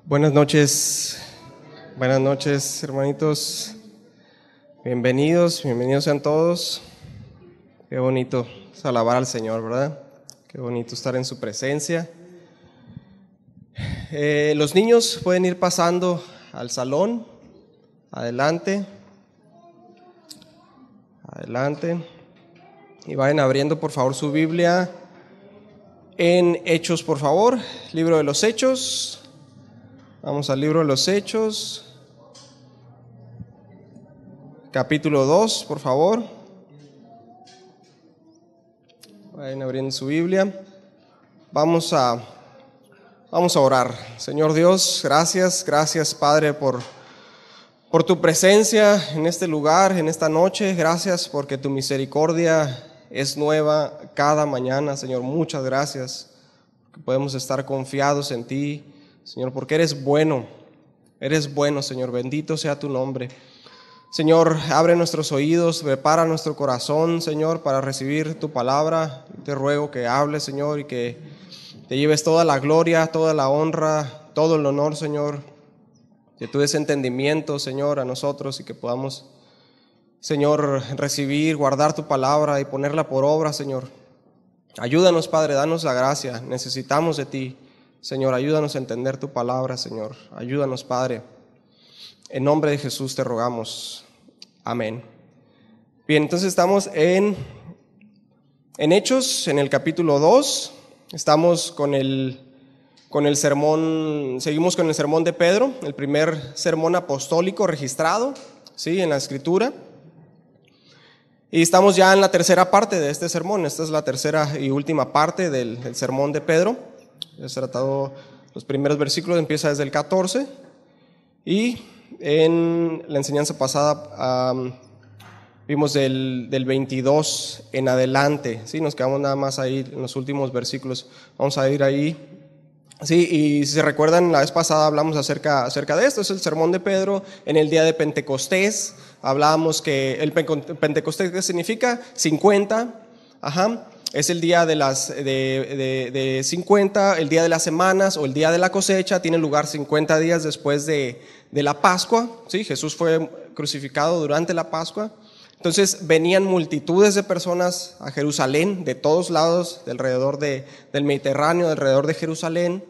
Buenas noches, hermanitos. Bienvenidos sean todos. Qué bonito es alabar al Señor, ¿verdad? Qué bonito estar en su presencia. Los niños pueden ir pasando al salón. Adelante. Y vayan abriendo, por favor, su Biblia en Hechos, por favor. Libro de los Hechos. Vamos al libro de los Hechos. Capítulo 2, por favor. Vayan abriendo su Biblia. Vamos a orar. Señor Dios, gracias Padre por tu presencia en este lugar, en esta noche. Gracias porque tu misericordia es nueva cada mañana, Señor. Muchas gracias que podemos estar confiados en ti, Señor, porque eres bueno, Señor. Bendito sea tu nombre. Señor, abre nuestros oídos, prepara nuestro corazón, Señor, para recibir tu palabra. Te ruego que hables, Señor, y que te lleves toda la gloria, toda la honra, todo el honor, Señor. Que tú des entendimiento, Señor, a nosotros y que podamos, Señor, recibir, guardar tu palabra y ponerla por obra, Señor. Ayúdanos, Padre, danos la gracia. Necesitamos de ti, Señor. Ayúdanos a entender tu palabra, Señor. Ayúdanos, Padre. En nombre de Jesús te rogamos. Amén. Bien, entonces estamos en Hechos, en el capítulo 2. Estamos con el sermón, seguimos con el sermón de Pedro, el primer sermón apostólico registrado, ¿sí?, en la Escritura. Y estamos ya en la tercera parte de este sermón. Esta es la tercera y última parte del sermón de Pedro. Ya se ha tratado los primeros versículos, empieza desde el 14. Y en la enseñanza pasada vimos del 22 en adelante, ¿sí? Nos quedamos nada más ahí en los últimos versículos. Vamos a ir ahí. Sí, y si se recuerdan, la vez pasada hablamos acerca de esto. Es el sermón de Pedro en el día de Pentecostés. Hablábamos que el Pentecostés, ¿qué significa? 50. Es el día de 50, el día de las semanas o el día de la cosecha. Tiene lugar 50 días después de la Pascua, ¿sí? Jesús fue crucificado durante la Pascua. Entonces venían multitudes de personas a Jerusalén, de todos lados, de alrededor del Mediterráneo, de alrededor de Jerusalén,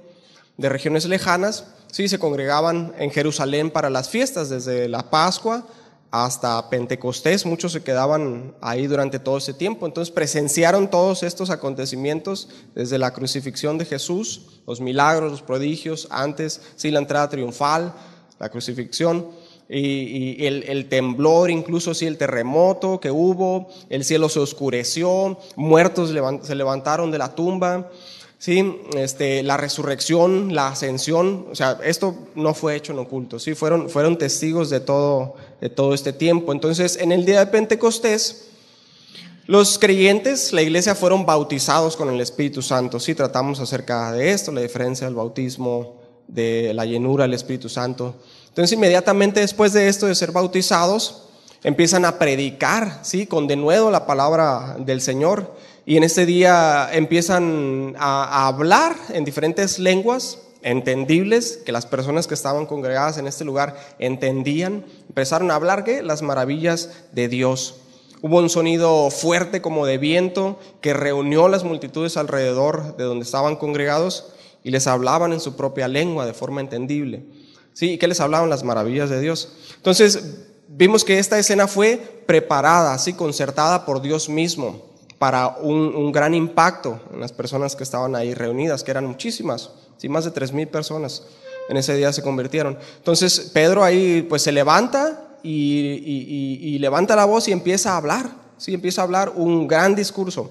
de regiones lejanas. Sí, se congregaban en Jerusalén para las fiestas, desde la Pascua hasta Pentecostés. Muchos se quedaban ahí durante todo ese tiempo. Entonces presenciaron todos estos acontecimientos, desde la crucifixión de Jesús, los milagros, los prodigios, antes, sí, la entrada triunfal, la crucifixión. Y el temblor, incluso sí, el terremoto que hubo, el cielo se oscureció, muertos se levantaron de la tumba, ¿sí? La resurrección, la ascensión. O sea, esto no fue hecho en oculto, ¿sí? Fueron testigos de todo este tiempo. Entonces, en el día de Pentecostés, los creyentes, la iglesia, fueron bautizados con el Espíritu Santo. Sí, tratamos acerca de esto, la diferencia del bautismo, de la llenura del Espíritu Santo. Entonces, inmediatamente después de esto, de ser bautizados, empiezan a predicar, ¿sí?, con denuedo la palabra del Señor. Y en este día empiezan a hablar en diferentes lenguas entendibles, que las personas que estaban congregadas en este lugar entendían. Empezaron a hablar, ¿qué?, las maravillas de Dios. Hubo un sonido fuerte como de viento que reunió las multitudes alrededor de donde estaban congregados y les hablaban en su propia lengua de forma entendible. ¿Sí? ¿Y qué les hablaban? Las maravillas de Dios. Entonces vimos que esta escena fue preparada, ¿sí?, concertada por Dios mismo para un gran impacto en las personas que estaban ahí reunidas, que eran muchísimas, ¿sí? Más de 3,000 personas en ese día se convirtieron. Entonces Pedro ahí pues se levanta y levanta la voz y empieza a hablar, ¿sí? Empieza a hablar un gran discurso.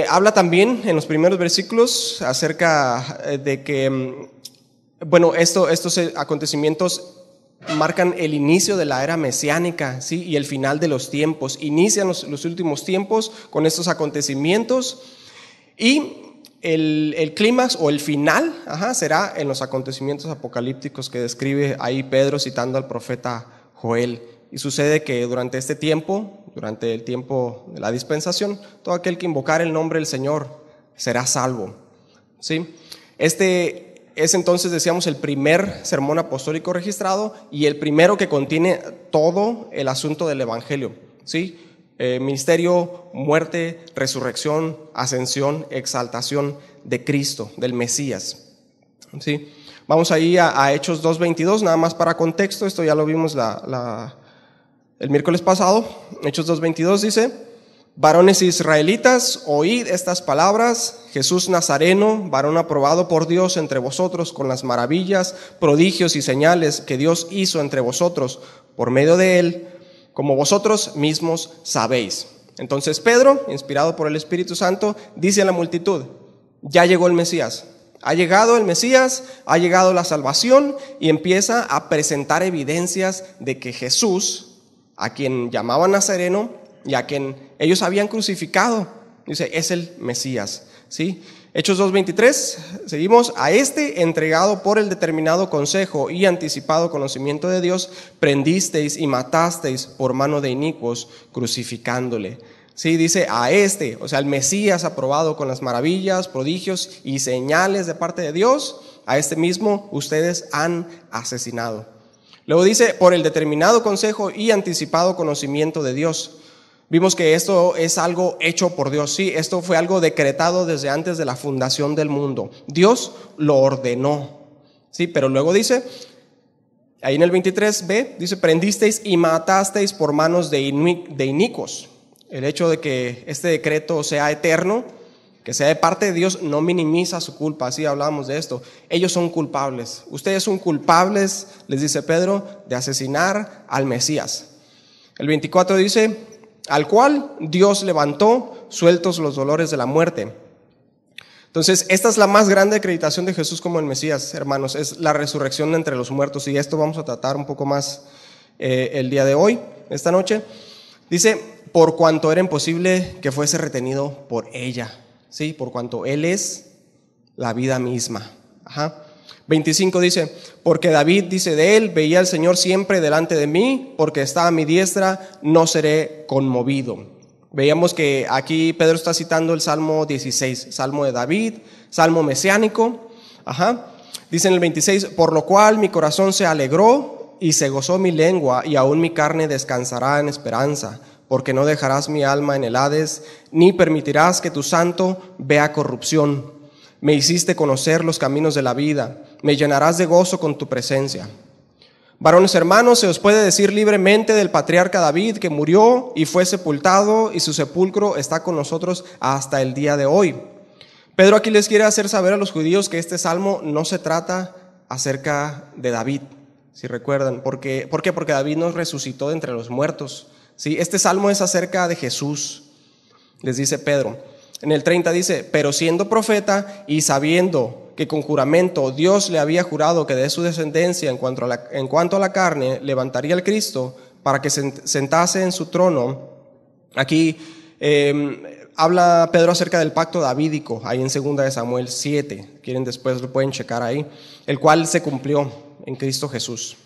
Habla también en los primeros versículos acerca de que, bueno, estos acontecimientos marcan el inicio de la era mesiánica, ¿sí?, y el final de los tiempos. Inician los últimos tiempos con estos acontecimientos y el clímax o el final será en los acontecimientos apocalípticos que describe ahí Pedro citando al profeta Joel. Y sucede que durante este tiempo, durante el tiempo de la dispensación, todo aquel que invocar el nombre del Señor será salvo, ¿sí? Este es entonces, decíamos, el primer sermón apostólico registrado y el primero que contiene todo el asunto del Evangelio, ¿sí? Ministerio, muerte, resurrección, ascensión, exaltación de Cristo, del Mesías, ¿sí? Vamos ahí a Hechos 2:22, nada más para contexto, esto ya lo vimos el miércoles pasado. Hechos 2:22 dice: varones israelitas, oíd estas palabras, Jesús Nazareno, varón aprobado por Dios entre vosotros con las maravillas, prodigios y señales que Dios hizo entre vosotros por medio de él, como vosotros mismos sabéis. Entonces Pedro, inspirado por el Espíritu Santo, dice a la multitud: ya llegó el Mesías, ha llegado el Mesías, ha llegado la salvación, y empieza a presentar evidencias de que Jesús, a quien llamaban Nazareno y a quien ellos habían crucificado, dice, es el Mesías, ¿sí? Hechos 2:23, seguimos: a este entregado por el determinado consejo y anticipado conocimiento de Dios, prendisteis y matasteis por mano de inicuos, crucificándole. Sí, dice a este, o sea, el Mesías aprobado con las maravillas, prodigios y señales de parte de Dios, a este mismo ustedes han asesinado. Luego dice, por el determinado consejo y anticipado conocimiento de Dios. Vimos que esto es algo hecho por Dios, sí, esto fue algo decretado desde antes de la fundación del mundo. Dios lo ordenó, sí, pero luego dice, ahí en el 23b, dice, prendisteis y matasteis por manos de inicuos. El hecho de que este decreto sea eterno, que sea de parte de Dios, no minimiza su culpa. Así hablábamos de esto. Ellos son culpables. Ustedes son culpables, les dice Pedro, de asesinar al Mesías. El 24 dice, al cual Dios levantó, sueltos los dolores de la muerte. Entonces, esta es la más grande acreditación de Jesús como el Mesías, hermanos, es la resurrección de entre los muertos. Y esto vamos a tratar un poco más el día de hoy, esta noche. Dice, por cuanto era imposible que fuese retenido por ella, ¿sí? Por cuanto Él es la vida misma. 25 dice, porque David dice de Él, veía al Señor siempre delante de mí, porque está a mi diestra, no seré conmovido. Veíamos que aquí Pedro está citando el Salmo 16, Salmo de David, Salmo mesiánico. Dice en el 26, por lo cual mi corazón se alegró y se gozó mi lengua, y aún mi carne descansará en esperanza, porque no dejarás mi alma en el Hades, ni permitirás que tu santo vea corrupción. Me hiciste conocer los caminos de la vida, me llenarás de gozo con tu presencia. Varones hermanos, se os puede decir libremente del patriarca David, que murió y fue sepultado, y su sepulcro está con nosotros hasta el día de hoy. Pedro aquí les quiere hacer saber a los judíos que este salmo no se trata acerca de David, si recuerdan. ¿Por qué? Porque David nos resucitó de entre los muertos. ¿Sí? Este salmo es acerca de Jesús, les dice Pedro. En el 30 dice, pero siendo profeta y sabiendo que con juramento Dios le había jurado que de su descendencia en cuanto a la carne levantaría al Cristo para que se sentase en su trono. Aquí habla Pedro acerca del pacto davídico, ahí en 2 de Samuel 7, quieren después lo pueden checar ahí, el cual se cumplió en Cristo Jesús.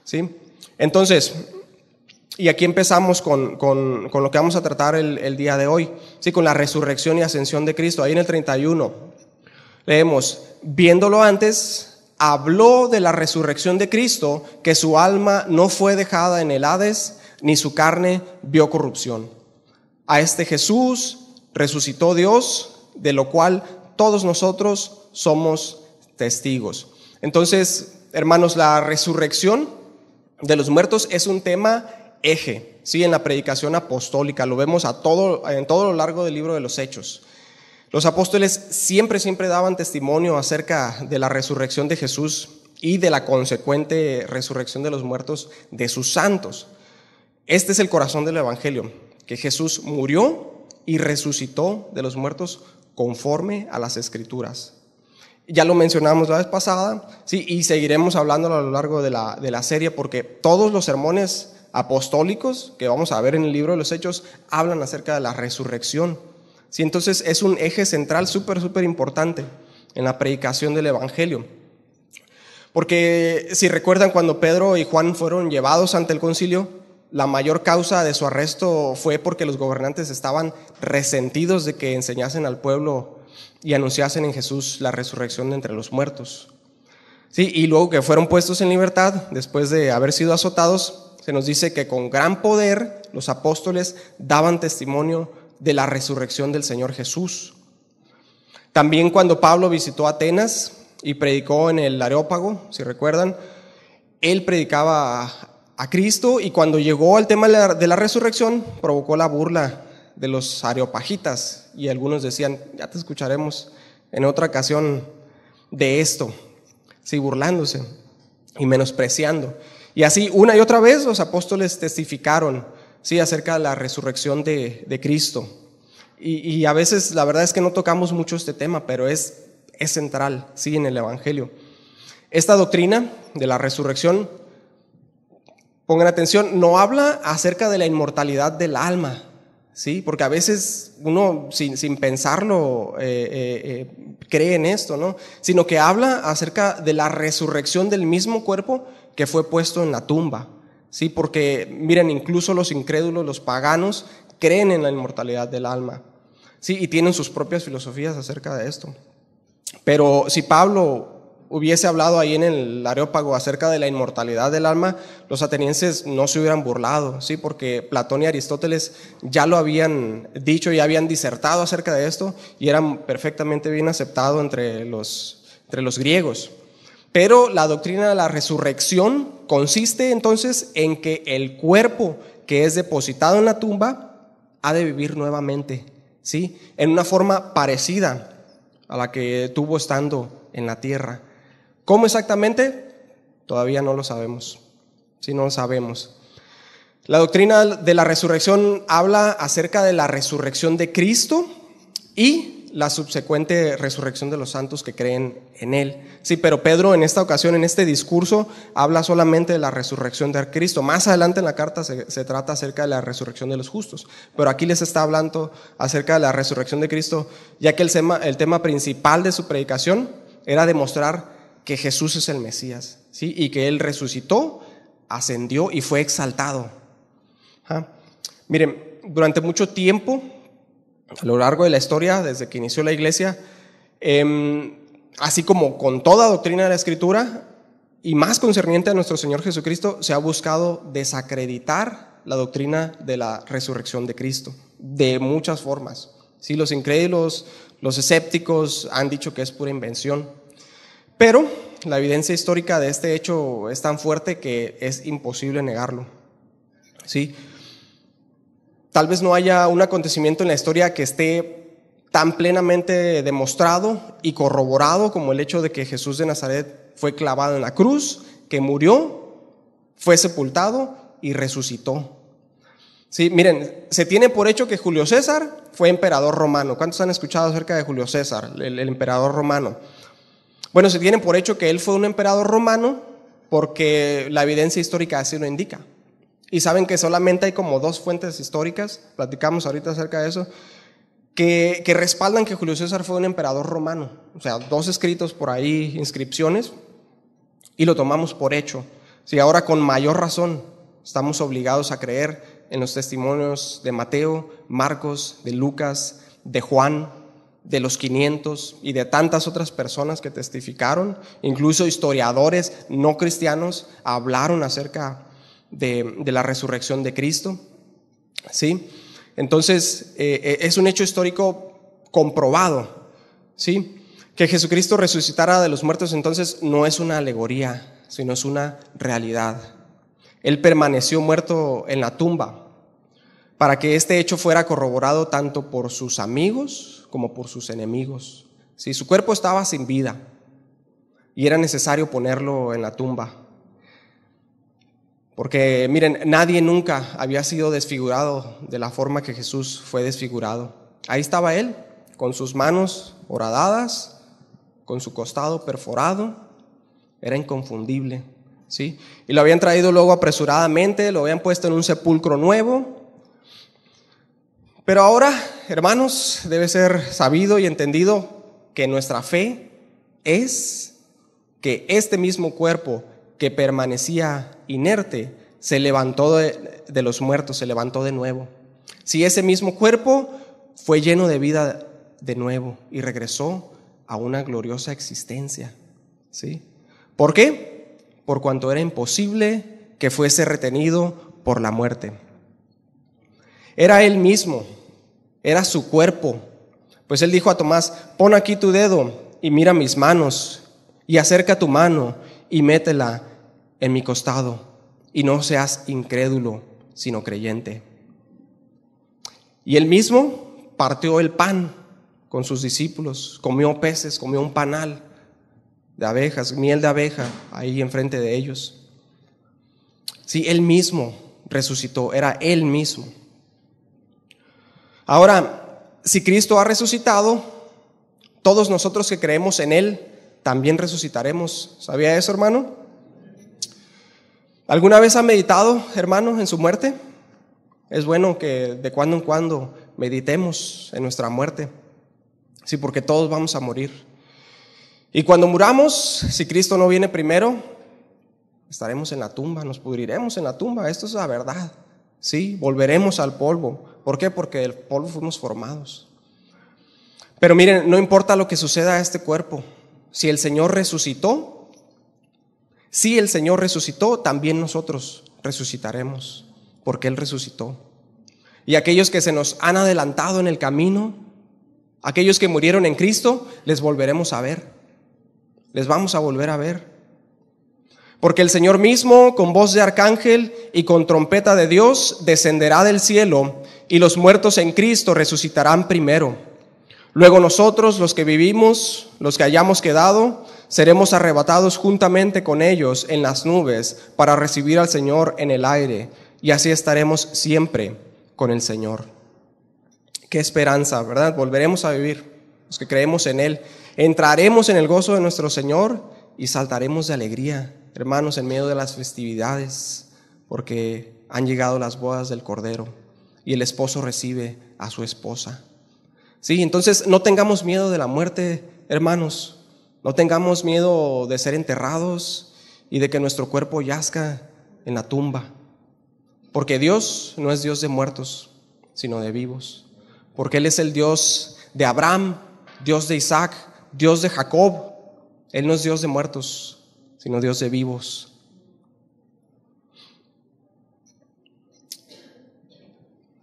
¿Sí? Entonces, y aquí empezamos con lo que vamos a tratar el día de hoy, ¿sí? Con la resurrección y ascensión de Cristo. Ahí en el 31 leemos, viéndolo antes, habló de la resurrección de Cristo, que su alma no fue dejada en el Hades, ni su carne vio corrupción. A este Jesús resucitó Dios, de lo cual todos nosotros somos testigos. Entonces, hermanos, la resurrección de los muertos es un tema eje, ¿sí? En la predicación apostólica, lo vemos en todo lo largo del libro de los Hechos. Los apóstoles siempre daban testimonio acerca de la resurrección de Jesús y de la consecuente resurrección de los muertos de sus santos. Este es el corazón del Evangelio, que Jesús murió y resucitó de los muertos conforme a las Escrituras. Ya lo mencionamos la vez pasada, ¿sí? Y seguiremos hablándolo a lo largo de la serie, porque todos los sermones apostólicos que vamos a ver en el libro de los Hechos hablan acerca de la resurrección. ¿Sí? Entonces es un eje central súper importante en la predicación del Evangelio. Porque si recuerdan, cuando Pedro y Juan fueron llevados ante el concilio, la mayor causa de su arresto fue porque los gobernantes estaban resentidos de que enseñasen al pueblo y anunciasen en Jesús la resurrección de entre los muertos. Sí, y luego que fueron puestos en libertad, después de haber sido azotados, se nos dice que con gran poder los apóstoles daban testimonio de la resurrección del Señor Jesús. También cuando Pablo visitó Atenas y predicó en el Areópago, si recuerdan, él predicaba a Cristo, y cuando llegó al tema de la resurrección provocó la burla de los areopagitas, y algunos decían: ya te escucharemos en otra ocasión de esto, sí, burlándose y menospreciando. Y así una y otra vez los apóstoles testificaron, sí, acerca de la resurrección de Cristo. Y a veces la verdad es que no tocamos mucho este tema, pero es central, sí, en el Evangelio. Esta doctrina de la resurrección, pongan atención, no habla acerca de la inmortalidad del alma, ¿sí? Porque a veces uno sin pensarlo cree en esto, ¿no? Sino que habla acerca de la resurrección del mismo cuerpo que fue puesto en la tumba, ¿sí? Porque miren, incluso los incrédulos, los paganos, creen en la inmortalidad del alma, ¿sí? Y tienen sus propias filosofías acerca de esto. Pero si Pablo hubiese hablado ahí en el Areópago acerca de la inmortalidad del alma, los atenienses no se hubieran burlado, ¿sí? Porque Platón y Aristóteles ya lo habían dicho, ya habían disertado acerca de esto y eran perfectamente bien aceptado entre los griegos. Pero la doctrina de la resurrección consiste entonces en que el cuerpo que es depositado en la tumba ha de vivir nuevamente, ¿sí? En una forma parecida a la que tuvo estando en la tierra. ¿Cómo exactamente? Todavía no lo sabemos. Sí, no lo sabemos. La doctrina de la resurrección habla acerca de la resurrección de Cristo y la subsecuente resurrección de los santos que creen en Él. Sí, pero Pedro en esta ocasión, en este discurso, habla solamente de la resurrección de Cristo. Más adelante en la carta se trata acerca de la resurrección de los justos, pero aquí les está hablando acerca de la resurrección de Cristo, ya que el tema principal de su predicación era demostrar que Jesús es el Mesías, ¿sí? Y que Él resucitó, ascendió y fue exaltado. Miren, durante mucho tiempo, a lo largo de la historia, desde que inició la iglesia, así como con toda doctrina de la Escritura, y más concerniente a nuestro Señor Jesucristo, se ha buscado desacreditar la doctrina de la resurrección de Cristo, de muchas formas. ¿Sí? Los incrédulos, los escépticos han dicho que es pura invención. Pero la evidencia histórica de este hecho es tan fuerte que es imposible negarlo, ¿sí? Tal vez no haya un acontecimiento en la historia que esté tan plenamente demostrado y corroborado como el hecho de que Jesús de Nazaret fue clavado en la cruz, que murió, fue sepultado y resucitó. Sí, miren, se tiene por hecho que Julio César fue emperador romano. ¿Cuántos han escuchado acerca de Julio César, el emperador romano? Bueno, se tiene por hecho que él fue un emperador romano porque la evidencia histórica así lo indica. Y saben que solamente hay como 2 fuentes históricas, platicamos ahorita acerca de eso, que respaldan que Julio César fue un emperador romano. O sea, 2 escritos por ahí, inscripciones, y lo tomamos por hecho. Sí, ahora con mayor razón estamos obligados a creer en los testimonios de Mateo, Marcos, de Lucas, de Juan, de los 500 y de tantas otras personas que testificaron. Incluso historiadores no cristianos hablaron acerca de la resurrección de Cristo, ¿sí? Entonces es un hecho histórico comprobado, ¿sí? Que Jesucristo resucitara de los muertos entonces no es una alegoría, sino es una realidad. Él permaneció muerto en la tumba para que este hecho fuera corroborado tanto por sus amigos como por sus enemigos. Sí, su cuerpo estaba sin vida y era necesario ponerlo en la tumba. Porque miren, nadie nunca había sido desfigurado de la forma que Jesús fue desfigurado. Ahí estaba Él, con sus manos horadadas, con su costado perforado, era inconfundible, ¿sí? Y lo habían traído luego apresuradamente, lo habían puesto en un sepulcro nuevo. Pero ahora, hermanos, debe ser sabido y entendido que nuestra fe es que este mismo cuerpo que permanecía inerte se levantó de los muertos, se levantó de nuevo. Si ese mismo cuerpo fue lleno de vida de nuevo y regresó a una gloriosa existencia. ¿Sí? ¿Por qué? Por cuanto era imposible que fuese retenido por la muerte. Era Él mismo, era su cuerpo. Pues Él dijo a Tomás: pon aquí tu dedo y mira mis manos, y acerca tu mano y métela en mi costado, y no seas incrédulo, sino creyente. Y Él mismo partió el pan con sus discípulos, comió peces, comió un panal de abejas, miel de abeja, ahí enfrente de ellos. Sí, Él mismo resucitó, era Él mismo. Ahora, si Cristo ha resucitado, todos nosotros que creemos en Él también resucitaremos. ¿Sabía eso, hermano? ¿Alguna vez ha meditado, hermano, en su muerte? Es bueno que de cuando en cuando meditemos en nuestra muerte. Sí, porque todos vamos a morir. Y cuando muramos, si Cristo no viene primero, estaremos en la tumba, nos pudriremos en la tumba. Esto es la verdad. Sí, volveremos al polvo. ¿Por qué? Porque del polvo fuimos formados. Pero miren, no importa lo que suceda a este cuerpo. Si el Señor resucitó, también nosotros resucitaremos, porque Él resucitó. Y aquellos que se nos han adelantado en el camino, aquellos que murieron en Cristo, les volveremos a ver. Les vamos a volver a ver. Porque el Señor mismo, con voz de arcángel y con trompeta de Dios, descenderá del cielo, y los muertos en Cristo resucitarán primero. Luego nosotros, los que vivimos, los que hayamos quedado, seremos arrebatados juntamente con ellos en las nubes para recibir al Señor en el aire, y así estaremos siempre con el Señor. Qué esperanza, ¿verdad? Volveremos a vivir, los que creemos en Él. Entraremos en el gozo de nuestro Señor y saltaremos de alegría, hermanos, en medio de las festividades, porque han llegado las bodas del Cordero y el esposo recibe a su esposa. Sí, entonces no tengamos miedo de la muerte, hermanos. No tengamos miedo de ser enterrados y de que nuestro cuerpo yazca en la tumba. Porque Dios no es Dios de muertos, sino de vivos. Porque Él es el Dios de Abraham, Dios de Isaac, Dios de Jacob. Él no es Dios de muertos, sino Dios de vivos.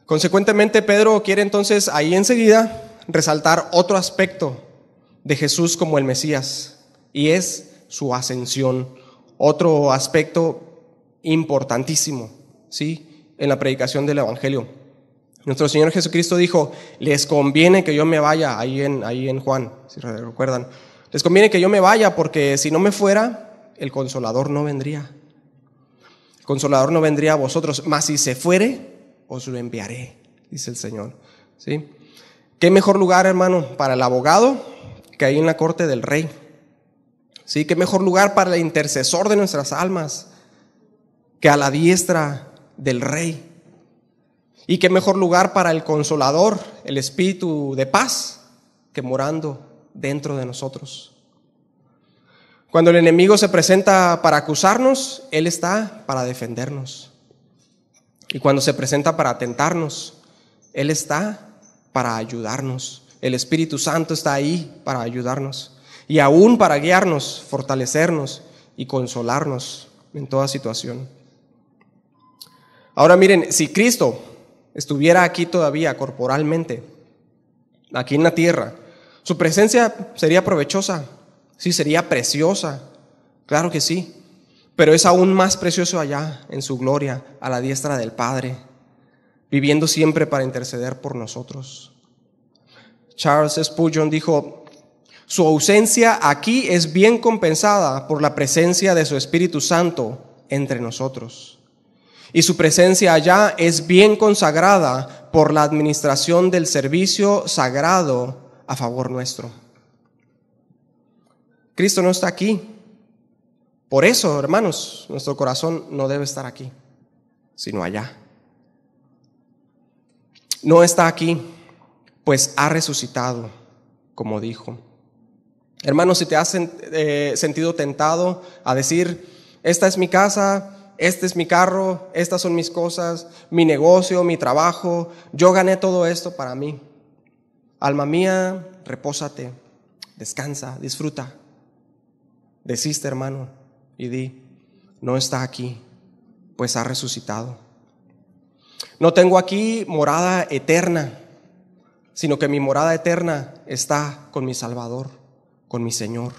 Consecuentemente, Pedro quiere entonces ahí enseguida resaltar otro aspecto de Jesús como el Mesías, y es su ascensión. Otro aspecto importantísimo, ¿sí?, en la predicación del Evangelio. Nuestro Señor Jesucristo dijo: les conviene que yo me vaya, ahí en Juan, si recuerdan. Les conviene que yo me vaya, porque si no me fuera, el Consolador no vendría. El Consolador no vendría a vosotros, mas si se fuere, os lo enviaré, dice el Señor. ¿Sí? ¿Qué mejor lugar, hermano, para el abogado que ahí en la corte del rey? ¿Sí? ¿Qué mejor lugar para el intercesor de nuestras almas que a la diestra del rey? ¿Y qué mejor lugar para el Consolador, el Espíritu de paz, que morando dentro de nosotros? Cuando el enemigo se presenta para acusarnos, Él está para defendernos. Y cuando se presenta para tentarnos, Él está para ayudarnos. El Espíritu Santo está ahí para ayudarnos y aún para guiarnos, fortalecernos y consolarnos en toda situación. Ahora miren, si Cristo estuviera aquí todavía corporalmente, aquí en la tierra, su presencia sería provechosa, sí, sería preciosa, claro que sí, pero es aún más precioso allá en su gloria, a la diestra del Padre, viviendo siempre para interceder por nosotros. Charles Spurgeon dijo: su ausencia aquí es bien compensada por la presencia de su Espíritu Santo entre nosotros. Y su presencia allá es bien consagrada por la administración del servicio sagrado a favor nuestro. Cristo no está aquí. Por eso, hermanos, nuestro corazón no debe estar aquí, sino allá. No está aquí, pues ha resucitado, como dijo. Hermanos, si te has sentido tentado a decir: esta es mi casa, este es mi carro, estas son mis cosas, mi negocio, mi trabajo, yo gané todo esto para mí. Alma mía, repósate, descansa, disfruta. Desiste, hermano, y di: no está aquí, pues ha resucitado. No tengo aquí morada eterna, sino que mi morada eterna está con mi Salvador, con mi Señor.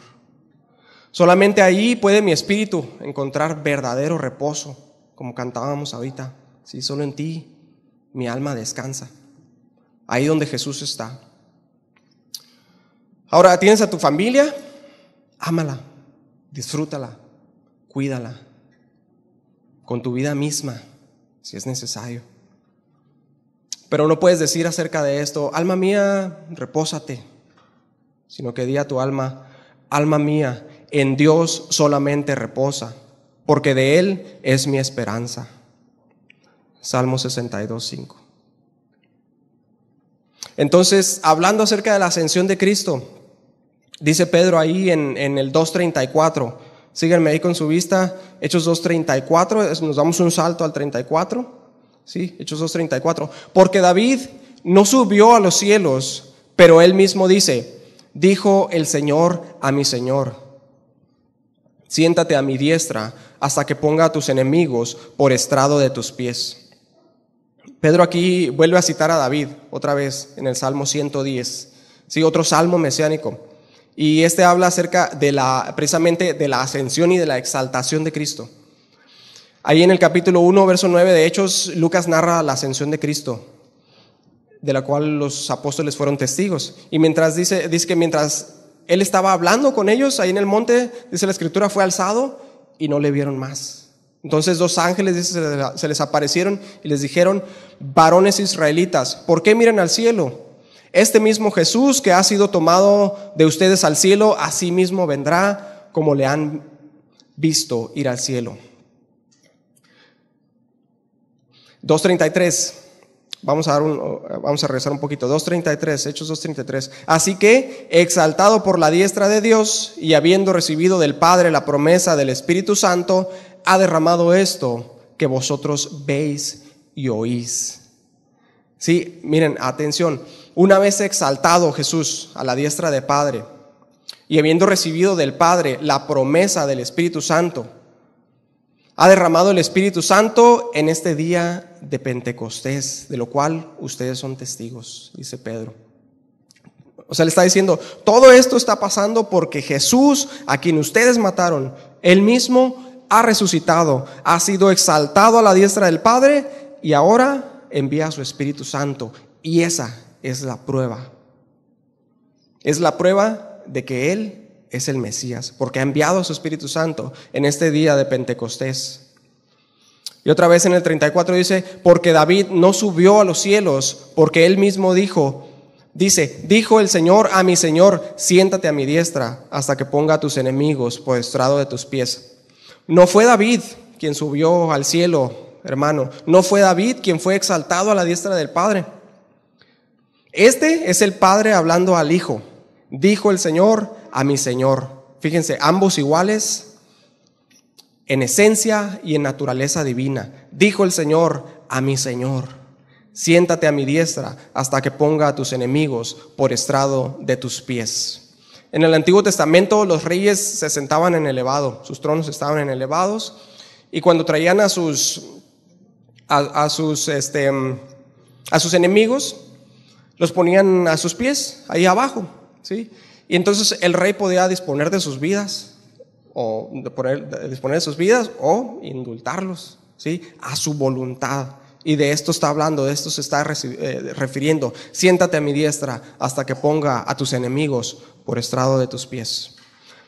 Solamente ahí puede mi espíritu encontrar verdadero reposo, como cantábamos ahorita. Sí, solo en ti mi alma descansa, ahí donde Jesús está. Ahora, tienes a tu familia, ámala, disfrútala, cuídala, con tu vida misma, si es necesario. Pero no puedes decir acerca de esto: alma mía, repósate, sino que di a tu alma: alma mía, en Dios solamente reposa, porque de Él es mi esperanza. Salmo 62:5. Entonces, hablando acerca de la ascensión de Cristo, dice Pedro ahí en el 2:34, síganme ahí con su vista, Hechos 2:34, nos damos un salto al 34, ¿sí? Hechos 2:34, porque David no subió a los cielos, pero él mismo dice: dijo el Señor a mi Señor, siéntate a mi diestra hasta que ponga a tus enemigos por estrado de tus pies. Pedro aquí vuelve a citar a David otra vez en el Salmo 110, ¿sí? Otro salmo mesiánico. Y este habla acerca de precisamente de la ascensión y de la exaltación de Cristo. Ahí en el capítulo 1, verso 9 de Hechos, Lucas narra la ascensión de Cristo, de la cual los apóstoles fueron testigos. Y dice que mientras él estaba hablando con ellos ahí en el monte, dice la Escritura, fue alzado y no le vieron más. Entonces 2 ángeles, dice, se les aparecieron y les dijeron: varones israelitas, ¿por qué miran al cielo? Este mismo Jesús que ha sido tomado de ustedes al cielo, así mismo vendrá como le han visto ir al cielo. 2:33. Vamos a regresar un poquito. 2:33, Hechos 2:33. Así que, exaltado por la diestra de Dios y habiendo recibido del Padre la promesa del Espíritu Santo, ha derramado esto que vosotros veis y oís. Sí, miren, atención. Una vez exaltado Jesús a la diestra del Padre y habiendo recibido del Padre la promesa del Espíritu Santo, ha derramado el Espíritu Santo en este día de Pentecostés, de lo cual ustedes son testigos, dice Pedro. O sea, le está diciendo: todo esto está pasando porque Jesús, a quien ustedes mataron, Él mismo ha resucitado, ha sido exaltado a la diestra del Padre y ahora envía a su Espíritu Santo. Y esa es la prueba. Es la prueba de que Él es el Mesías, porque ha enviado a su Espíritu Santo en este día de Pentecostés. Y otra vez en el 34 dice: porque David no subió a los cielos, porque él mismo dijo el Señor a mi Señor, siéntate a mi diestra hasta que ponga a tus enemigos por estrado de tus pies. No fue David quien subió al cielo, hermano. No fue David quien fue exaltado a la diestra del Padre. Este es el Padre hablando al Hijo. Dijo el Señor a mi Señor. Fíjense, ambos iguales en esencia y en naturaleza divina. Dijo el Señor a mi Señor: siéntate a mi diestra hasta que ponga a tus enemigos por estrado de tus pies. En el Antiguo Testamento los reyes se sentaban en elevado, sus tronos estaban elevados, y cuando traían a sus enemigos, los ponían a sus pies, ahí abajo, ¿sí? Y entonces el rey podía disponer de sus vidas, o indultarlos, ¿sí? A su voluntad. Y de esto está hablando, de esto se está refiriendo. Siéntate a mi diestra hasta que ponga a tus enemigos por estrado de tus pies.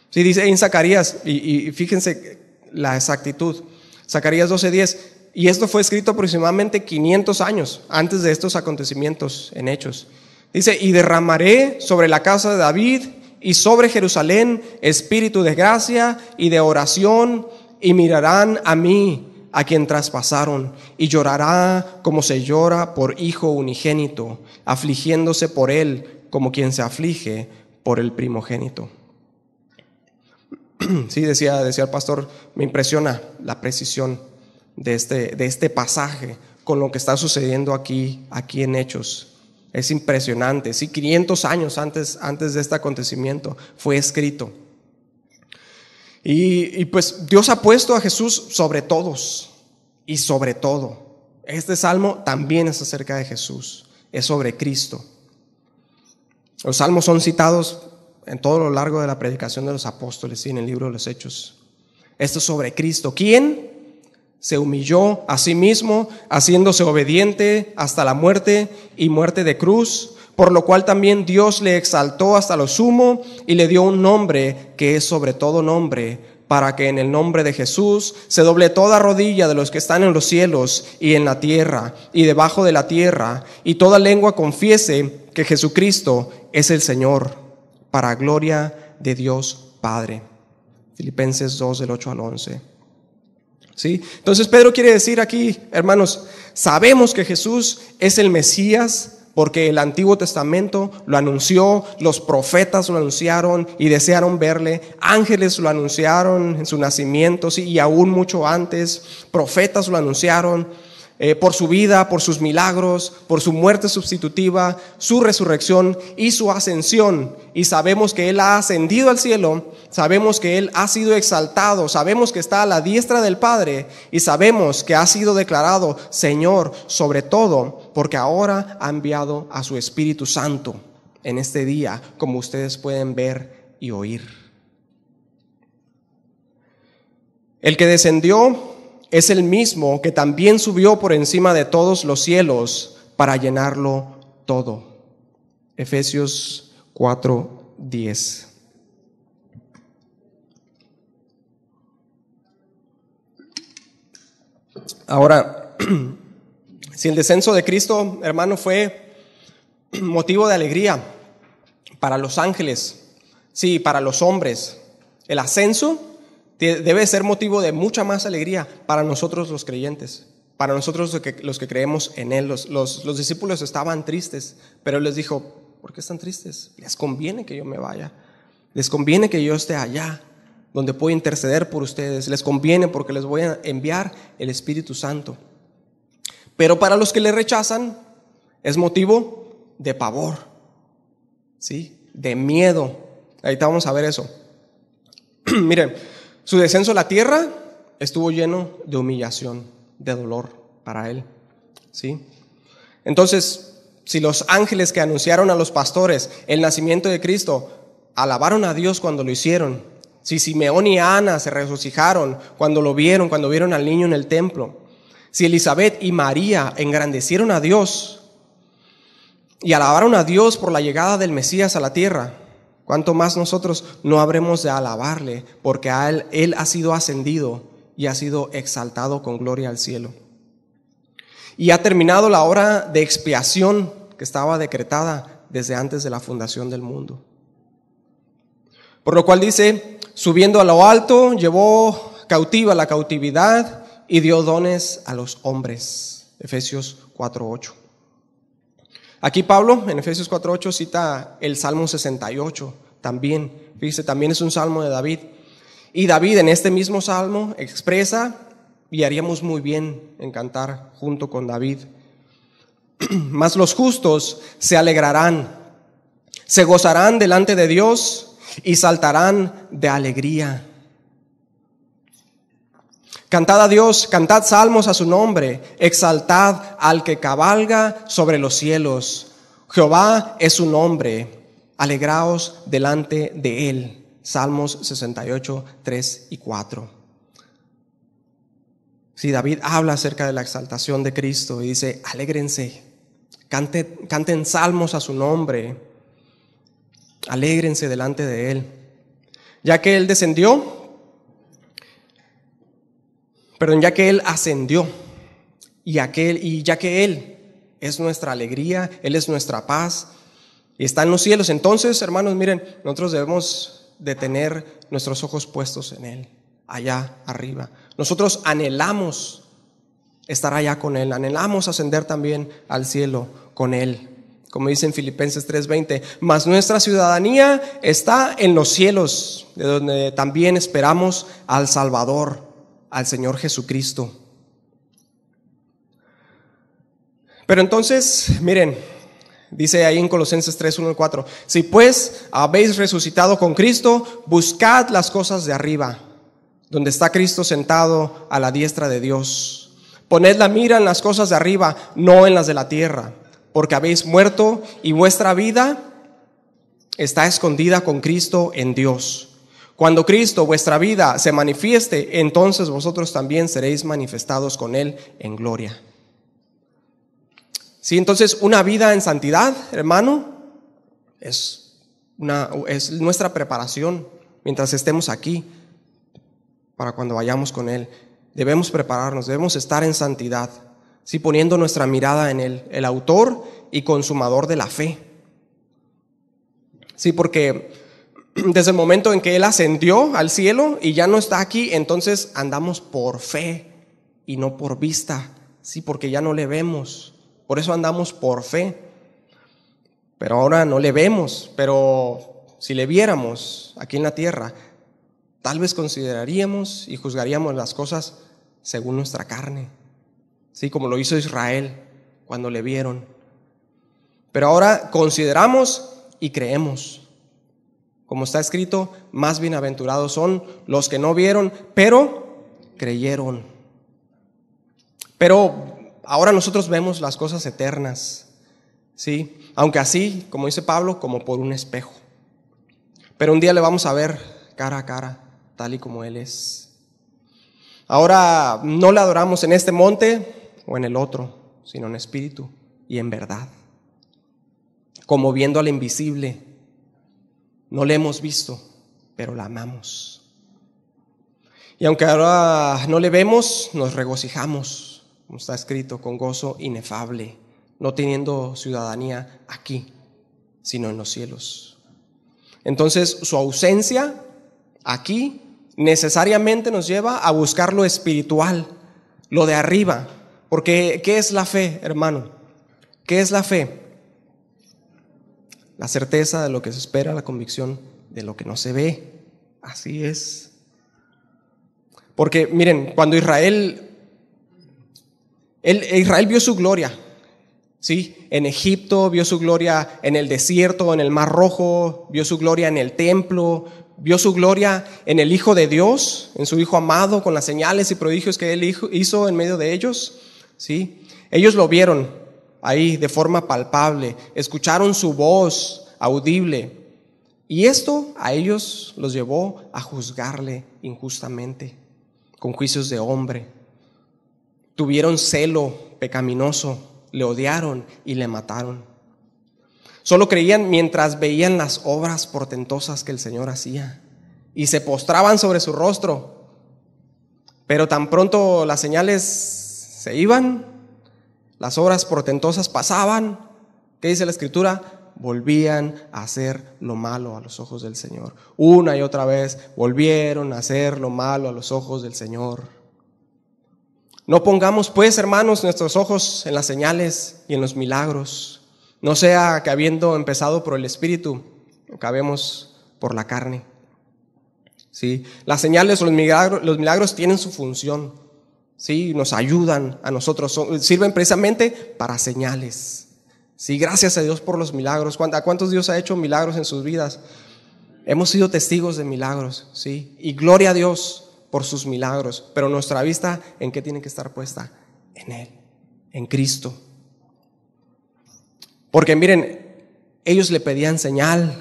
Sí, dice en Zacarías, y fíjense la exactitud, Zacarías 12:10, y esto fue escrito aproximadamente 500 años antes de estos acontecimientos en Hechos. Dice: y derramaré sobre la casa de David y sobre Jerusalén espíritu de gracia y de oración, y mirarán a mí, a quien traspasaron, y llorará como se llora por hijo unigénito, afligiéndose por él como quien se aflige por el primogénito. Sí, decía el pastor, me impresiona la precisión de este pasaje con lo que está sucediendo aquí en Hechos. Es impresionante, sí, 500 años antes de este acontecimiento fue escrito. Y pues Dios ha puesto a Jesús sobre todos y sobre todo. Este salmo también es acerca de Jesús, es sobre Cristo. Los salmos son citados en todo lo largo de la predicación de los apóstoles y en el libro de los Hechos. Esto es sobre Cristo, quien se humilló a sí mismo, haciéndose obediente hasta la muerte y muerte de cruz, por lo cual también Dios le exaltó hasta lo sumo y le dio un nombre que es sobre todo nombre, para que en el nombre de Jesús se doble toda rodilla de los que están en los cielos y en la tierra y debajo de la tierra, y toda lengua confiese que Jesucristo es el Señor, para gloria de Dios Padre. Filipenses 2, del 8 al 11. ¿Sí? Entonces Pedro quiere decir aquí, hermanos, sabemos que Jesús es el Mesías, porque el Antiguo Testamento lo anunció, los profetas lo anunciaron y desearon verle, ángeles lo anunciaron en su nacimiento, sí, y aún mucho antes, profetas lo anunciaron por su vida, por sus milagros, por su muerte sustitutiva, su resurrección y su ascensión. Y sabemos que Él ha ascendido al cielo, sabemos que Él ha sido exaltado, sabemos que está a la diestra del Padre y sabemos que ha sido declarado Señor sobre todo, porque ahora ha enviado a su Espíritu Santo en este día, como ustedes pueden ver y oír. El que descendió es el mismo que también subió por encima de todos los cielos para llenarlo todo. Efesios 4:10. Ahora, si el descenso de Cristo, hermano, fue motivo de alegría para los ángeles, sí, para los hombres, el ascenso debe ser motivo de mucha más alegría para nosotros los creyentes, para nosotros los que creemos en Él. Los discípulos estaban tristes, pero Él les dijo, ¿por qué están tristes? Les conviene que yo me vaya, les conviene que yo esté allá, donde puedo interceder por ustedes, les conviene porque les voy a enviar el Espíritu Santo. Pero para los que le rechazan es motivo de pavor, ¿sí? De miedo. Ahorita vamos a ver eso. Miren, su descenso a la tierra estuvo lleno de humillación, de dolor para Él, ¿sí? Entonces, si los ángeles que anunciaron a los pastores el nacimiento de Cristo alabaron a Dios cuando lo hicieron, si Simeón y Ana se regocijaron cuando lo vieron, cuando vieron al niño en el templo, si Elizabeth y María engrandecieron a Dios y alabaron a Dios por la llegada del Mesías a la tierra, ¿cuánto más nosotros no habremos de alabarle? Porque a Él ha sido ascendido y ha sido exaltado con gloria al cielo. Y ha terminado la hora de expiación que estaba decretada desde antes de la fundación del mundo. Por lo cual dice, subiendo a lo alto, llevó cautiva la cautividad y dio dones a los hombres. Efesios 4:8. Aquí Pablo, en Efesios 4:8, cita el Salmo 68 también. Fíjese, también es un salmo de David. Y David en este mismo salmo expresa, y haríamos muy bien en cantar junto con David, mas los justos se alegrarán, se gozarán delante de Dios y saltarán de alegría. Cantad a Dios, cantad salmos a su nombre, exaltad al que cabalga sobre los cielos. Jehová es su nombre, alegraos delante de él. Salmos 68, 3 y 4. Sí, David habla acerca de la exaltación de Cristo y dice, alégrense, canten salmos a su nombre, alégrense delante de él. Ya que él ascendió, y ya que Él es nuestra alegría, Él es nuestra paz, y está en los cielos, entonces, hermanos, miren, nosotros debemos de tener nuestros ojos puestos en Él, allá arriba. Nosotros anhelamos estar allá con Él, anhelamos ascender también al cielo con Él. Como dice en Filipenses 3:20, mas nuestra ciudadanía está en los cielos, de donde también esperamos al Salvador, al Señor Jesucristo. Pero entonces, miren, Dice ahí en Colosenses 3, 1 y 4: si pues habéis resucitado con Cristo, buscad las cosas de arriba, donde está Cristo sentado a la diestra de Dios. Poned la mira en las cosas de arriba, no en las de la tierra, porque habéis muerto y vuestra vida está escondida con Cristo en Dios. Cuando Cristo, vuestra vida, se manifieste, entonces vosotros también seréis manifestados con Él en gloria. Sí, entonces una vida en santidad, hermano, es nuestra preparación mientras estemos aquí para cuando vayamos con Él. Debemos prepararnos, debemos estar en santidad, sí, poniendo nuestra mirada en Él, el autor y consumador de la fe. Sí, porque desde el momento en que Él ascendió al cielo y ya no está aquí, entonces andamos por fe y no por vista, sí, porque ya no le vemos. Por eso andamos por fe, pero ahora no le vemos. Pero si le viéramos aquí en la tierra, tal vez consideraríamos y juzgaríamos las cosas según nuestra carne, sí, como lo hizo Israel cuando le vieron. Pero ahora consideramos y creemos. Como está escrito, más bienaventurados son los que no vieron, pero creyeron. Pero ahora nosotros vemos las cosas eternas, ¿sí? Aunque así, como dice Pablo, como por un espejo. Pero un día le vamos a ver cara a cara, tal y como Él es. Ahora no le adoramos en este monte o en el otro, sino en espíritu y en verdad. Como viendo al invisible. No le hemos visto, pero la amamos. Y aunque ahora no le vemos, nos regocijamos, como está escrito, con gozo inefable, no teniendo ciudadanía aquí, sino en los cielos. Entonces, su ausencia aquí necesariamente nos lleva a buscar lo espiritual, lo de arriba. Porque, ¿qué es la fe, hermano? ¿Qué es la fe? La certeza de lo que se espera, la convicción de lo que no se ve. Así es. Porque, miren, cuando Israel vio su gloria, ¿sí? En Egipto vio su gloria, en el desierto, en el Mar Rojo, vio su gloria en el templo, vio su gloria en el Hijo de Dios, en su Hijo amado, con las señales y prodigios que Él hizo en medio de ellos, ¿sí? Ellos lo vieron ahí de forma palpable, escucharon su voz audible, y esto a ellos los llevó a juzgarle injustamente, con juicios de hombre. Tuvieron celo pecaminoso, le odiaron y le mataron. Solo creían mientras veían las obras portentosas que el Señor hacía y se postraban sobre su rostro. Pero tan pronto las señales se iban, las obras portentosas pasaban, ¿qué dice la Escritura? Volvían a hacer lo malo a los ojos del Señor. Una y otra vez volvieron a hacer lo malo a los ojos del Señor. No pongamos pues, hermanos, nuestros ojos en las señales y en los milagros. No sea que habiendo empezado por el Espíritu, acabemos por la carne. ¿Sí? Las señales o los milagros tienen su función. ¿Sí? Nos ayudan a nosotros, sirven precisamente para señales. ¿Sí? Gracias a Dios por los milagros. ¿A cuántos Dios ha hecho milagros en sus vidas? Hemos sido testigos de milagros, ¿sí? Y gloria a Dios por sus milagros, pero nuestra vista, ¿en qué tiene que estar puesta? En Él, en Cristo. Porque miren, ellos le pedían señal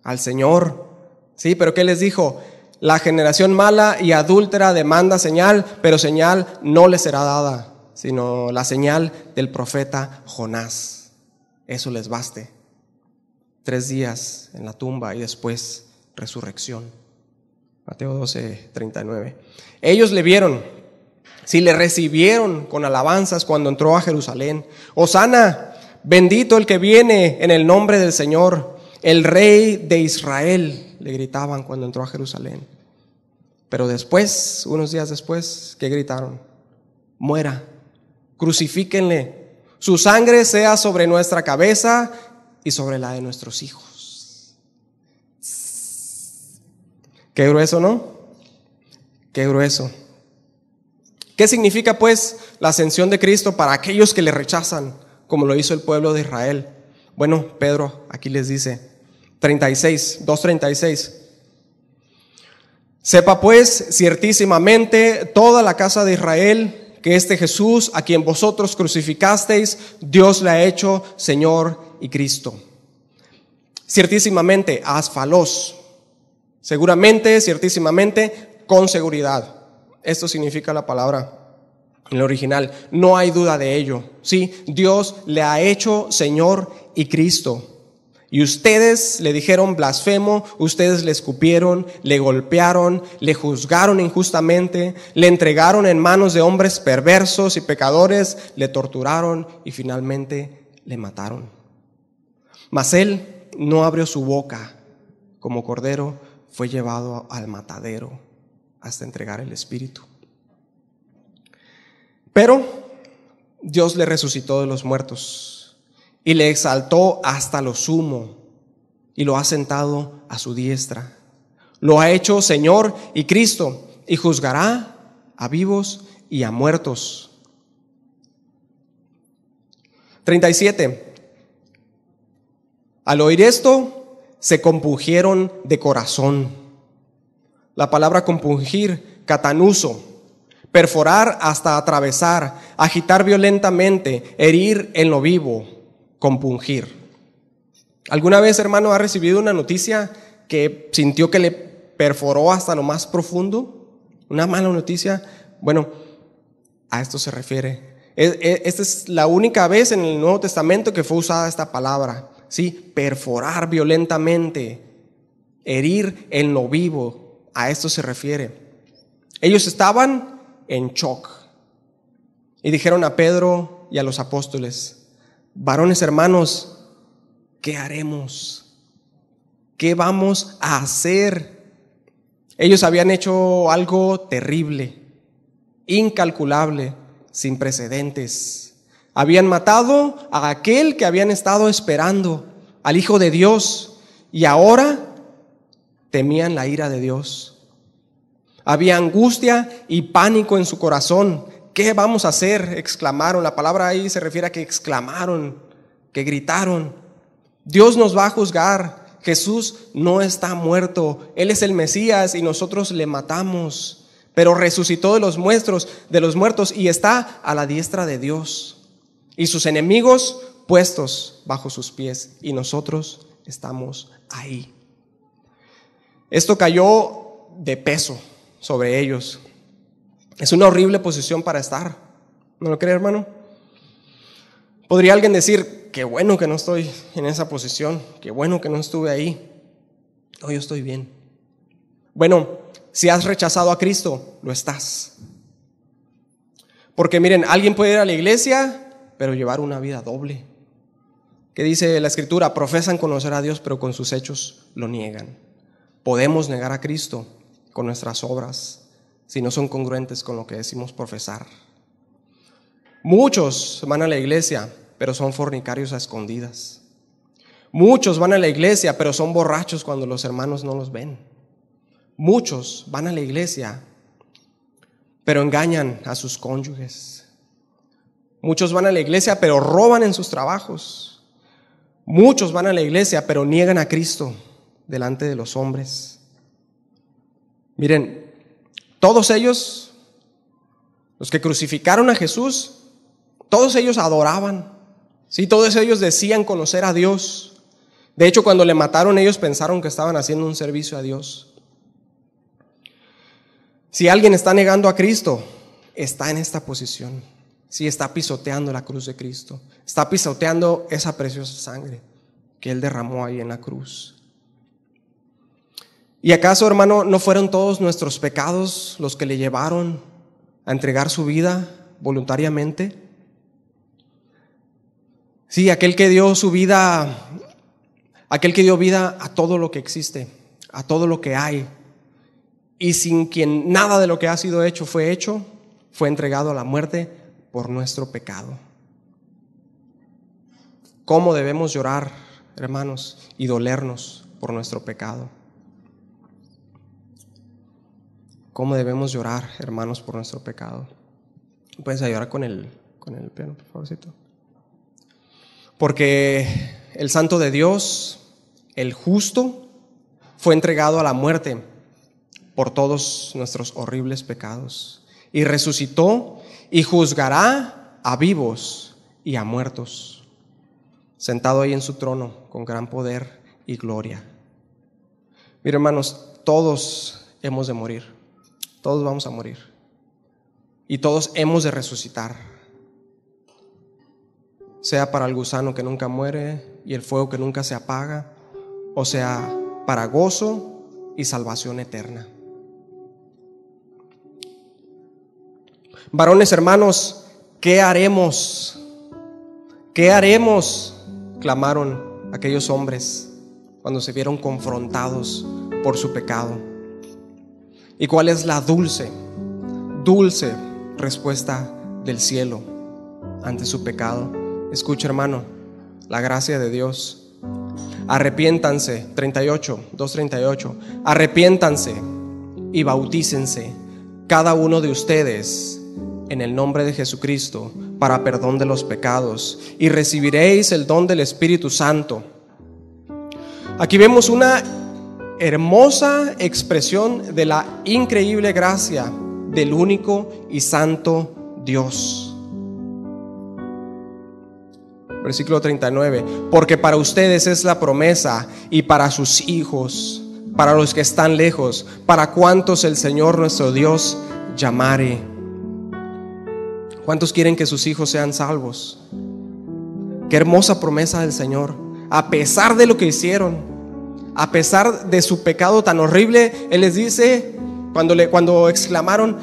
al Señor, ¿sí? Pero ¿qué les dijo? La generación mala y adúltera demanda señal, pero señal no le será dada, sino la señal del profeta Jonás. Eso les baste. 3 días en la tumba y después resurrección. Mateo 12, 39. Ellos le vieron, sí, le recibieron con alabanzas cuando entró a Jerusalén. Hosana, bendito el que viene en el nombre del Señor, el Rey de Israel, le gritaban cuando entró a Jerusalén. Pero después, unos días después, ¿qué gritaron? Muera, crucifíquenle, su sangre sea sobre nuestra cabeza y sobre la de nuestros hijos. Qué grueso, ¿no? Qué grueso. ¿Qué significa pues la ascensión de Cristo para aquellos que le rechazan, como lo hizo el pueblo de Israel? Bueno, Pedro aquí les dice, 2:36. Sepa pues ciertísimamente toda la casa de Israel que este Jesús, a quien vosotros crucificasteis, Dios le ha hecho Señor y Cristo. Ciertísimamente, asfalos. Seguramente, ciertísimamente, con seguridad. Esto significa la palabra en el original. No hay duda de ello. Sí, Dios le ha hecho Señor y Cristo. Y ustedes le dijeron blasfemo, ustedes le escupieron, le golpearon, le juzgaron injustamente, le entregaron en manos de hombres perversos y pecadores, le torturaron y finalmente le mataron. Mas él no abrió su boca, como cordero fue llevado al matadero hasta entregar el espíritu. Pero Dios le resucitó de los muertos y le exaltó hasta lo sumo y lo ha sentado a su diestra. Lo ha hecho Señor y Cristo y juzgará a vivos y a muertos. 37. Al oír esto, se compungieron de corazón. La palabra compungir, catanuso, perforar hasta atravesar, agitar violentamente, herir en lo vivo, compungir. ¿Alguna vez, hermano, ha recibido una noticia que sintió que le perforó hasta lo más profundo? ¿Una mala noticia? Bueno, a esto se refiere. Esta es la única vez en el Nuevo Testamento que fue usada esta palabra. Sí, perforar violentamente, herir en lo vivo. A esto se refiere. Ellos estaban en shock y dijeron a Pedro y a los apóstoles: varones hermanos, ¿qué haremos? ¿Qué vamos a hacer? Ellos habían hecho algo terrible, incalculable, sin precedentes. Habían matado a aquel que habían estado esperando, al Hijo de Dios, y ahora temían la ira de Dios. Había angustia y pánico en su corazón. ¿Qué vamos a hacer?, exclamaron. La palabra ahí se refiere a que exclamaron, que gritaron. Dios nos va a juzgar. Jesús no está muerto. Él es el Mesías y nosotros le matamos. Pero resucitó de los muertos y está a la diestra de Dios. Y sus enemigos puestos bajo sus pies. Y nosotros estamos ahí. Esto cayó de peso sobre ellos. Es una horrible posición para estar. ¿No lo cree, hermano? Podría alguien decir: qué bueno que no estoy en esa posición, qué bueno que no estuve ahí. No, yo estoy bien. Bueno, si has rechazado a Cristo, lo estás. Porque miren, alguien puede ir a la iglesia, pero llevar una vida doble. ¿Qué dice la Escritura? Profesan conocer a Dios, pero con sus hechos lo niegan. Podemos negar a Cristo con nuestras obras si no son congruentes con lo que decimos profesar. Muchos van a la iglesia, pero son fornicarios a escondidas. Muchos van a la iglesia, pero son borrachos cuando los hermanos no los ven. Muchos van a la iglesia, pero engañan a sus cónyuges. Muchos van a la iglesia, pero roban en sus trabajos. Muchos van a la iglesia, pero niegan a Cristo delante de los hombres. Miren, todos ellos, los que crucificaron a Jesús, todos ellos adoraban. Sí, todos ellos decían conocer a Dios. De hecho, cuando le mataron, ellos pensaron que estaban haciendo un servicio a Dios. Si alguien está negando a Cristo, está en esta posición. Sí, está pisoteando la cruz de Cristo. Está pisoteando esa preciosa sangre que Él derramó ahí en la cruz. ¿Y acaso, hermano, no fueron todos nuestros pecados los que le llevaron a entregar su vida voluntariamente? Sí, aquel que dio vida a todo lo que existe, a todo lo que hay, y sin quien nada de lo que ha sido hecho, fue entregado a la muerte por nuestro pecado. ¿Cómo debemos llorar, hermanos, y dolernos por nuestro pecado? ¿Cómo debemos llorar, hermanos, por nuestro pecado? ¿Puedes ayudar con el piano, por favorcito? Porque el Santo de Dios, el justo, fue entregado a la muerte por todos nuestros horribles pecados, y resucitó y juzgará a vivos y a muertos, sentado ahí en su trono con gran poder y gloria. Mira, hermanos, todos hemos de morir, todos vamos a morir, y todos hemos de resucitar, sea para el gusano que nunca muere y el fuego que nunca se apaga, o sea para gozo y salvación eterna. Varones, hermanos, ¿qué haremos? ¿Qué haremos?, clamaron aquellos hombres cuando se vieron confrontados por su pecado. ¿Y cuál es la dulce respuesta del cielo ante su pecado? Escucha, hermano, la gracia de Dios. Arrepiéntanse, 2:38, arrepiéntanse y bautícense cada uno de ustedes en el nombre de Jesucristo para perdón de los pecados, y recibiréis el don del Espíritu Santo. Aquí vemos una hermosa expresión de la increíble gracia del único y santo Dios. Versículo 39, porque para ustedes es la promesa, y para sus hijos, para los que están lejos, para cuantos el Señor nuestro Dios llamare. ¿Cuántos quieren que sus hijos sean salvos? Qué hermosa promesa del Señor. A pesar de lo que hicieron, a pesar de su pecado tan horrible, Él les dice, cuando exclamaron,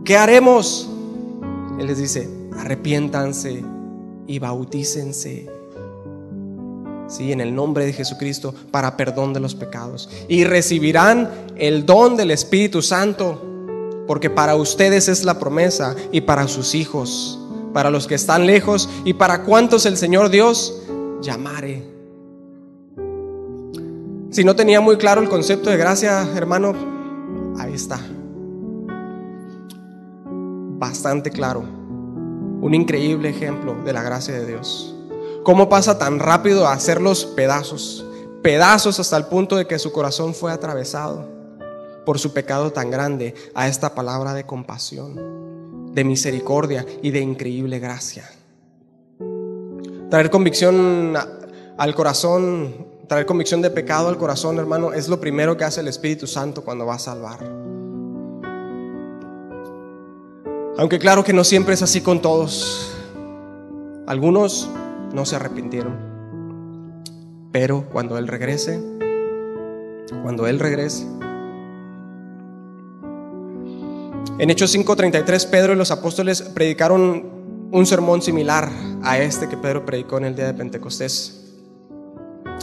¿qué haremos? Él les dice, arrepiéntanse y bautícense, sí, en el nombre de Jesucristo para perdón de los pecados, y recibirán el don del Espíritu Santo, porque para ustedes es la promesa, y para sus hijos, para los que están lejos, y para cuantos el Señor Dios llamare. Si no tenía muy claro el concepto de gracia, hermano, ahí está, bastante claro. Un increíble ejemplo de la gracia de Dios. Cómo pasa tan rápido a hacerlos pedazos hasta el punto de que su corazón fue atravesado por su pecado tan grande, a esta palabra de compasión, de misericordia y de increíble gracia. Traer convicción al corazón, traer convicción de pecado al corazón, hermano, es lo primero que hace el Espíritu Santo cuando va a salvar. Aunque claro que no siempre es así con todos. Algunos no se arrepintieron, pero cuando Él regrese, en Hechos 5:33, Pedro y los apóstoles predicaron un sermón similar a este que Pedro predicó en el día de Pentecostés.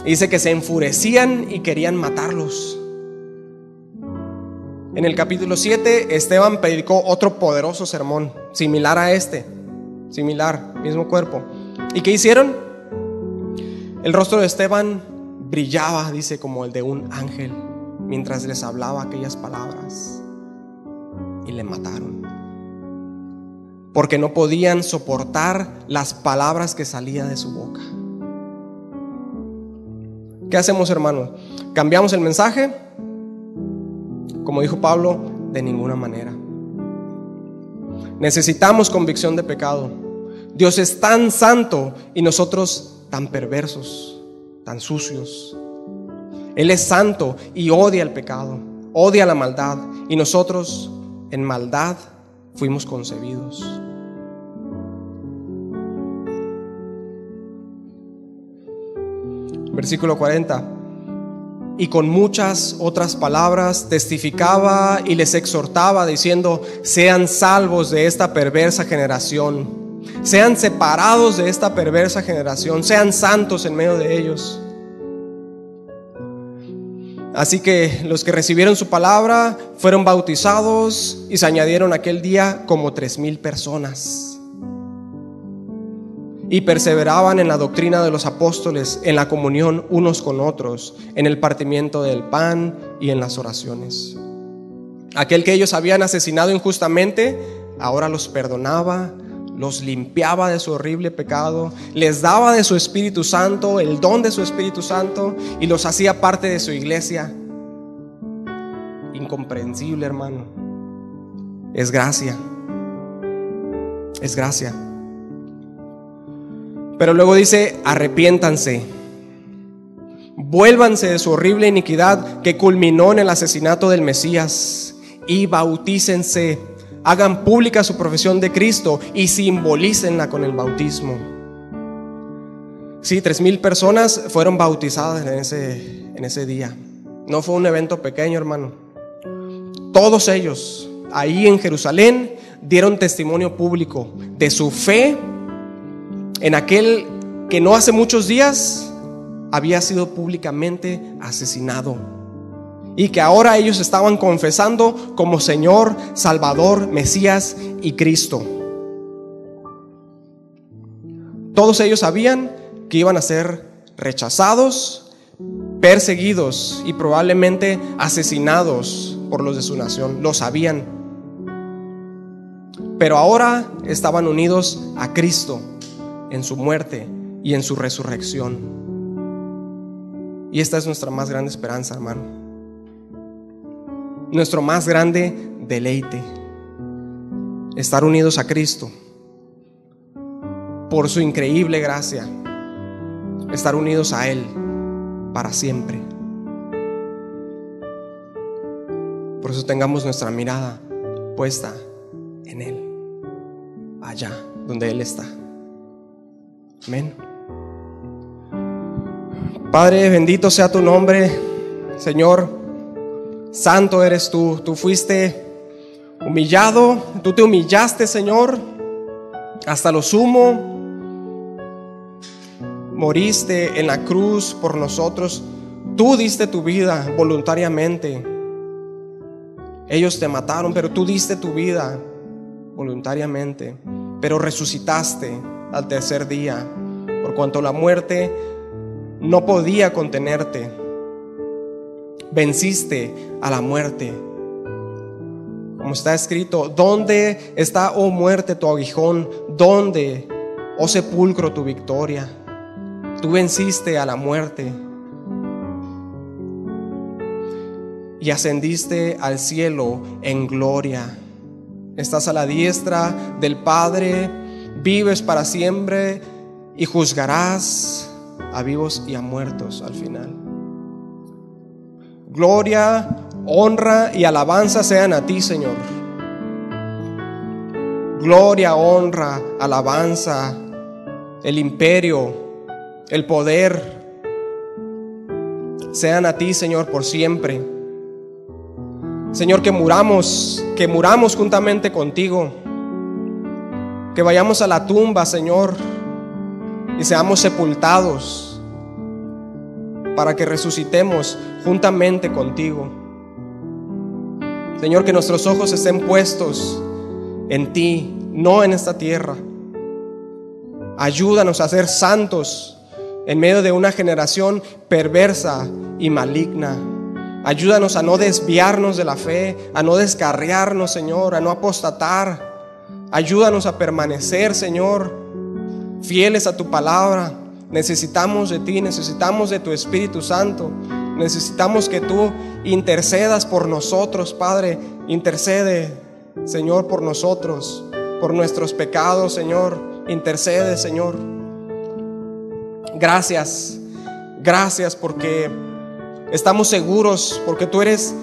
Y dice que se enfurecían y querían matarlos. En el capítulo 7, Esteban predicó otro poderoso sermón, similar a este, mismo cuerpo. ¿Y qué hicieron? El rostro de Esteban brillaba, dice, como el de un ángel, mientras les hablaba aquellas palabras, y le mataron, porque no podían soportar las palabras que salían de su boca. ¿Qué hacemos, hermano? ¿Cambiamos el mensaje? Como dijo Pablo, de ninguna manera. Necesitamos convicción de pecado. Dios es tan santo y nosotros tan perversos, tan sucios. Él es santo y odia el pecado, odia la maldad, y nosotros en maldad fuimos concebidos. Versículo 40. Y con muchas otras palabras testificaba y les exhortaba, diciendo: sean salvos de esta perversa generación, sean separados de esta perversa generación, sean santos en medio de ellos. Así que los que recibieron su palabra fueron bautizados, y se añadieron aquel día como 3,000 personas. Y perseveraban en la doctrina de los apóstoles, en la comunión unos con otros, en el partimiento del pan y en las oraciones. Aquel que ellos habían asesinado injustamente, ahora los perdonaba, los limpiaba de su horrible pecado, les daba de su Espíritu Santo, el don de su Espíritu Santo, y los hacía parte de su iglesia. Incomprensible, hermano. Es gracia. Es gracia. Pero luego dice: arrepiéntanse, vuélvanse de su horrible iniquidad que culminó en el asesinato del Mesías, y bautícense, hagan pública su profesión de Cristo y simbolícenla con el bautismo. Sí, 3,000 personas fueron bautizadas en ese día. No fue un evento pequeño, hermano. Todos ellos ahí en Jerusalén dieron testimonio público de su fe en aquel que no hace muchos días había sido públicamente asesinado, y que ahora ellos estaban confesando como Señor, Salvador, Mesías y Cristo. Todos ellos sabían que iban a ser rechazados, perseguidos y probablemente asesinados por los de su nación. Lo sabían. Pero ahora estaban unidos a Cristo en su muerte y en su resurrección. Y esta es nuestra más grande esperanza, hermano. Nuestro más grande deleite. Estar unidos a Cristo por su increíble gracia. Estar unidos a Él para siempre. Por eso tengamos nuestra mirada puesta en Él, allá donde Él está. Amén. Padre, bendito sea tu nombre, Señor. Santo eres tú. Tú fuiste humillado, tú te humillaste, Señor, hasta lo sumo. Moriste en la cruz por nosotros. Tú diste tu vida voluntariamente. Ellos te mataron, pero tú diste tu vida voluntariamente. Pero resucitaste al tercer día, por cuanto la muerte no podía contenerte. Venciste a la muerte. Como está escrito: ¿dónde está, oh muerte, tu aguijón? ¿Dónde, oh sepulcro, tu victoria? Tú venciste a la muerte y ascendiste al cielo en gloria. Estás a la diestra del Padre, vives para siempre y juzgarás a vivos y a muertos al final. Gloria, honra y alabanza sean a ti, Señor. Gloria, honra, alabanza, el imperio, el poder sean a ti, Señor, por siempre. Señor, que muramos juntamente contigo, que vayamos a la tumba, Señor, y seamos sepultados para que resucitemos juntamente contigo. Señor, que nuestros ojos estén puestos en ti, no en esta tierra. Ayúdanos a ser santos en medio de una generación perversa y maligna. Ayúdanos a no desviarnos de la fe, a no descarriarnos, Señor, a no apostatar. Ayúdanos a permanecer, Señor, fieles a tu palabra. Necesitamos de ti, necesitamos de tu Espíritu Santo. Necesitamos que tú intercedas por nosotros, Padre. Intercede, Señor, por nosotros, por nuestros pecados, Señor. Intercede, Señor. Gracias, gracias porque estamos seguros, porque tú eres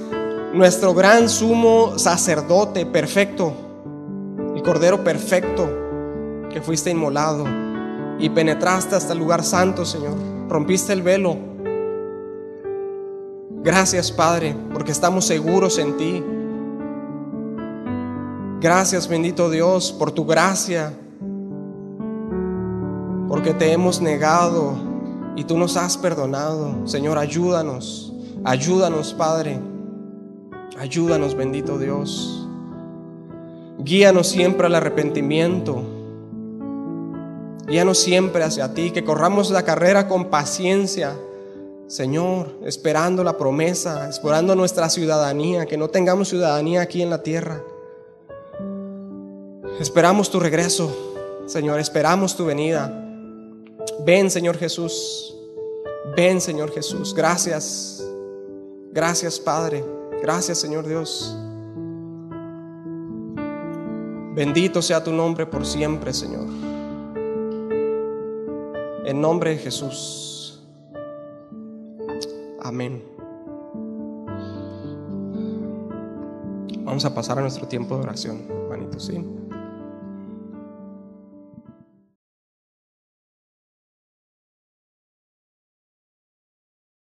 nuestro gran sumo sacerdote perfecto, el Cordero perfecto que fuiste inmolado y penetraste hasta el lugar santo, Señor. Rompiste el velo. Gracias, Padre, porque estamos seguros en ti. Gracias, bendito Dios, por tu gracia, porque te hemos negado y tú nos has perdonado. Señor, ayúdanos, ayúdanos, Padre. Ayúdanos, bendito Dios. Guíanos siempre al arrepentimiento. Guíanos siempre hacia ti, que corramos la carrera con paciencia, Señor, esperando la promesa, esperando nuestra ciudadanía, que no tengamos ciudadanía aquí en la tierra. Esperamos tu regreso, Señor, esperamos tu venida. Ven, Señor Jesús. Ven, Señor Jesús. Gracias. Gracias, Padre. Gracias, Señor Dios. Bendito sea tu nombre por siempre, Señor. En nombre de Jesús. Amén. Vamos a pasar a nuestro tiempo de oración, hermanitos, ¿sí?